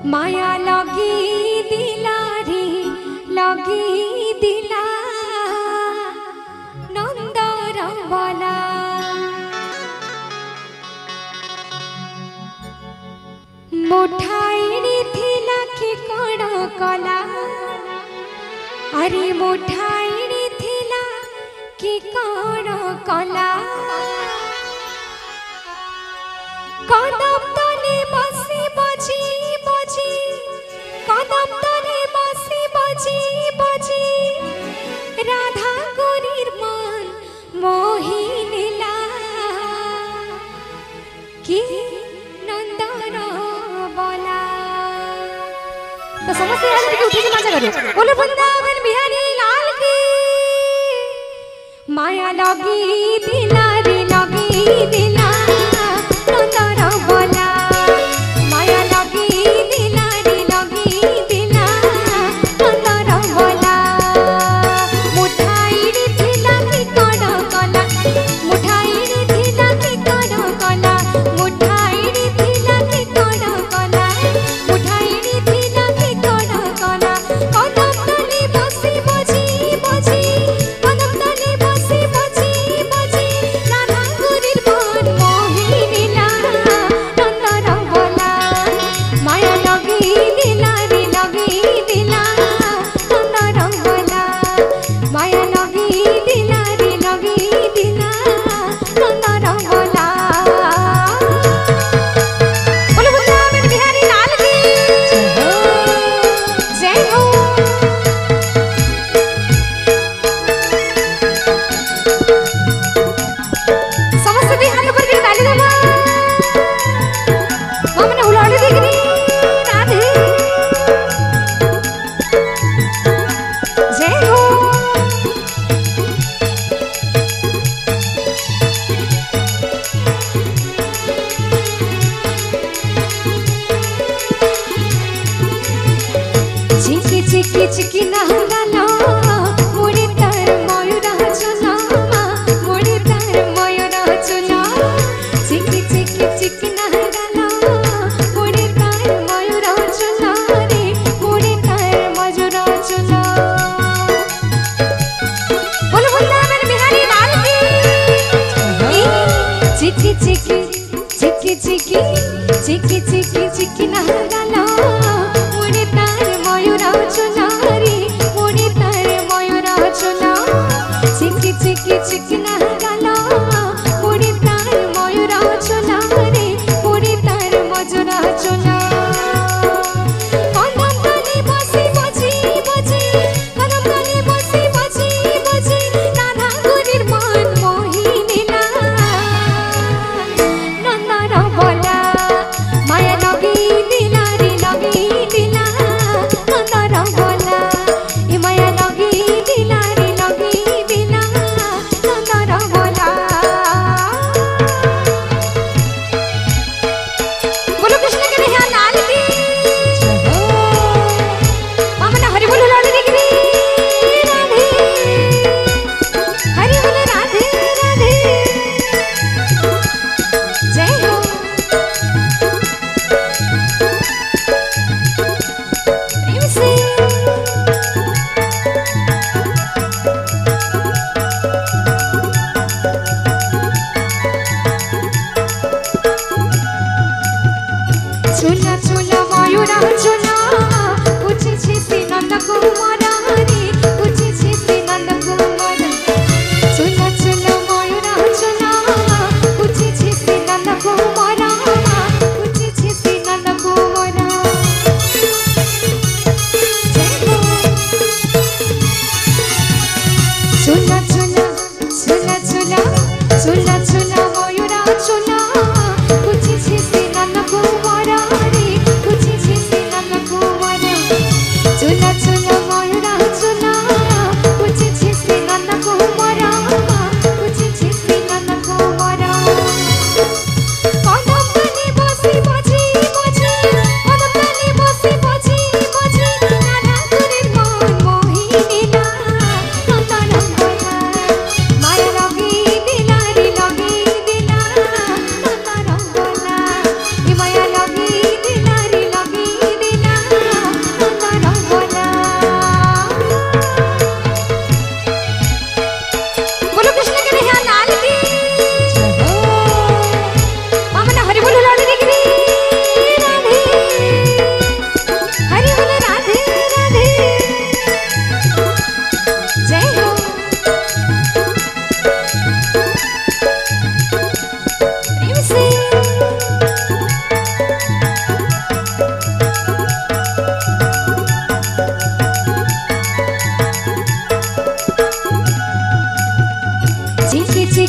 माया लगी दिला रे लगी दिला नंदर बला मुठाई थिला कि कण कला अरे मुठाई थिला कि कण कला कदम तले बसी बजी बजी कदम तले बसी बजी बजी राधा गोरीर मन मोहिनीला कि नंदन बोला तो समझते हैं कि उठी से मजा करो बोलो वृंदावन बिहारी लाल की माया लगी दिला रे लगी दिला नंदन बोला माया लगी दिला रे लगी दिला नंदन बोला मुठाई थिला कि कण कला मुठाई थिला कि कण कला मुठाई थिला कि कण कला मुठाई थिला कि कण कला कदम तले बसी बजी बजी कदम तले बसी बजी बजी राधा गोरीर मन मोहिनीला नंदन बोला माया लगी दिला रे लगी दिला नंदन बोला माया लगी दिला रे लगी दिला नंदन बोला बोलो वृंदावन बिहारी लाल की जय हो समस्त भी हाथ ऊपर करके ताली दो हमने उलाड़ी देखनी राधे जय हो चिकी चिकी चिकी नहलालो मुड़ी तार मयूरा चुना मुड़ी तार मयूरा चुना चिकी चिकी चिकी नहलालो मुड़ी तार मयूरा चुना रे मुड़ी तार मयूरा चुना बोलो वृंदावन बिहारी लाल की चिकी चिकी चिकी चिकी चिकी चिकी चिकी नहलालो मुड़ी तार मयूरा चुना रे मुड़ी तार मयूरा चुना चिकी चिकी चिकी नहलालो मुड़ी तार मयूरा चुना रे मुड़ी तार मयूरा चुना कदम तले बसी बजी बजी कदम तले बसी बजी बजी राधा गोरीर मन मोहिनीला नंदन बोला माया लगी दिला रे लगी दिला नंदन बोला ये माया लगी दिला रे लगी दिला नंदन बोला बोलो कृष्ण के यहाँ लाल की मामना हरि बोलो लाल की राधे हरि बोलो राधे राधे जय हो प्रेम से चुला चुला मयूरा चुला उची छिपी नंद कुमार रे उची छिपी नंद कुमार चुला चुला मयूरा चुला उची छिपी नंद कुमार उची छिपी नंद कुमार जय हो चुला चुला चुला चुला चुला चुला मयूरा चुला उची छिपी नंद कुमार रे उची छिपी नंद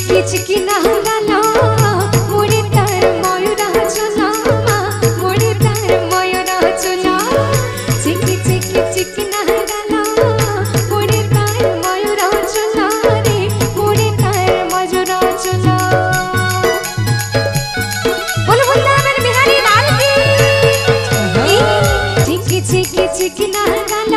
चिकी ना गालो मोरे तार मयूरा चुना मोरे तार मयूरा चुना चिकी ना गालो मोरे तार मयूरा चुना रे मोरे तार मयूरा चुना। बोलो वृंदावन बिहारी लाल की चिकी ना गालो